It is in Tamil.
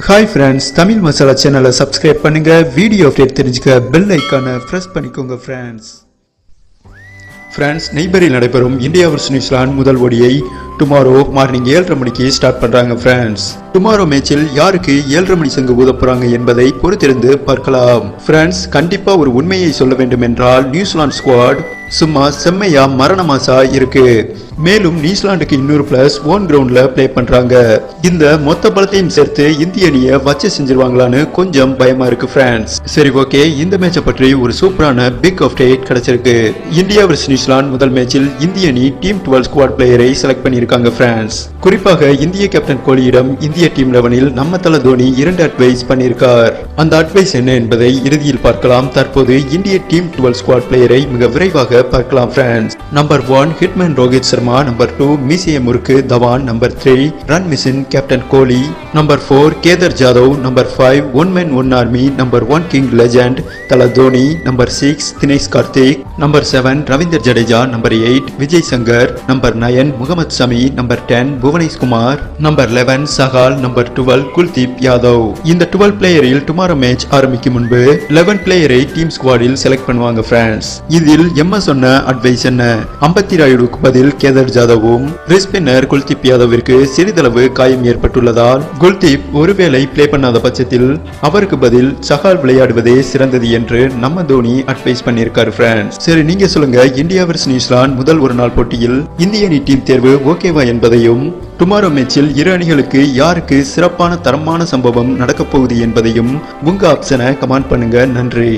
ஹாய் ஃப்ரெண்ட்ஸ், தமிழ் மசாலா சேனலை சப்ஸ்கிரைப் பண்ணுங்க. வீடியோ அப்டேட் தெரிஞ்சுக்க பெல் ஐக்கானை பிரஸ் பண்ணிக்கோங்க ஃப்ரெண்ட்ஸ். நெய்பரில் நடைபெறும் இந்தியா vs நியூசிலாந்து முதல் ஓடியை டுமாரோ மார்னிங் 7:30 மணிக்கு ஸ்டார்ட் பண்றாங்க ஃப்ரெண்ட்ஸ். டுமாரோ மேட்சில் யாருக்கு 7:30 மணி சங்கு ஊத போறாங்க என்பதை பொறுத்திருந்து பார்க்கலாம் ஃப்ரெண்ட்ஸ். கண்டிப்பா ஒரு உண்மையை சொல்ல வேண்டும் என்றால் நியூசிலாந்து ஸ்குவாட் சும்மா செம்மையா மரணமாசா இருக்கு. மேலும் நியூசிலாந்துக்கு இன்னொரு பிளஸ் ஓன் கிரவுண்ட்ல பிளே பண்றாங்க. இந்த மொத்த பலத்தையும் சேர்த்து இந்திய அணியை வச்சு செஞ்சிருவாங்களான்னு கொஞ்சம் பயமா இருக்கு ஃப்ரெண்ட்ஸ். சரி, ஓகே, இந்த மேட்சை பற்றி ஒரு சூப்பரான பிக் அப்டேட் கிடைச்சிருக்கு. இந்தியா vs நியூசிலாந்து முதல் மேட்சில் இந்திய அணி டீம் 12 ஸ்குவாட் பிளேயரை செலக்ட் பண்ணியிருக்காங்க ஃப்ரெண்ட்ஸ். குறிப்பாக இந்திய கேப்டன் கோலியிடம் இந்திய டீம் 11 நம்ம தல தோனி 2 அட்வைஸ் பண்ணியிருக்கார். அந்த அட்வைஸ் என்ன என்பதை இறுதியில் பார்க்கலாம். தற்போது இந்திய டீம் 12 ஸ்குவாட் பிளேயரை மிக விரைவாக பார்க்கலாம் friends. Number 1 hitman Rohit Sharma, number 2 மீசிய முருக்கு Dhawan, number 3 run machine captain Kohli, number 4 Kedar Jadhav, number 5 one man one army, number 1 king legend Thala Dhoni, number 6 Dinesh Karthik, number 7 Ravindar Jadeja, number 8 Vijay Shankar, number 9 Mohammed Shami, number 10 Bhuvanesh Kumar, number 11 Chahal, number 12 Kuldeep Yadav. இந்த 12 பிளேயரில் டுமாரோ மேட்ச் ஆரம்பிக்கும் முன்பு 11 பிளேயரை டீம் ஸ்குவாடில் செலக்ட் பண்ணுவாங்க ஃப்ரெண்ட்ஸ். இதில் எம்எஸ் சொன்ன அட்வைஸ் என்ன? அம்பத்தி ராயுடுக்கு பதில் கேதர் ஜாதவும், ஸ்பின்னர் குல்தீப் யாதவிற்கு சிறிதளவு காயம் ஏற்பட்டுள்ளதால் குல்தீப் ஒருவேளை பிளே பண்ணாத பட்சத்தில் அவருக்கு பதில் சஹால் விளையாடுவதே சிறந்தது என்று நம்ம தோனி அட்வைஸ் பண்ணியிருக்காரு ஃப்ரெண்ட்ஸ். சரி, நீங்க சொல்லுங்க, இந்தியா vs நியூசிலாந்து முதல் ஒரு நாள் போட்டியில் இந்திய அணி டீம் தேர்வு ஓகேவா என்பதையும், டுமாரோ மேட்சில் இரு அணிகளுக்கு யாருக்கு சிறப்பான தரமான சம்பவம் நடக்கப் போகுது என்பதையும் உங்க ஆப்ஷனை கமெண்ட் பண்ணுங்க. நன்றி.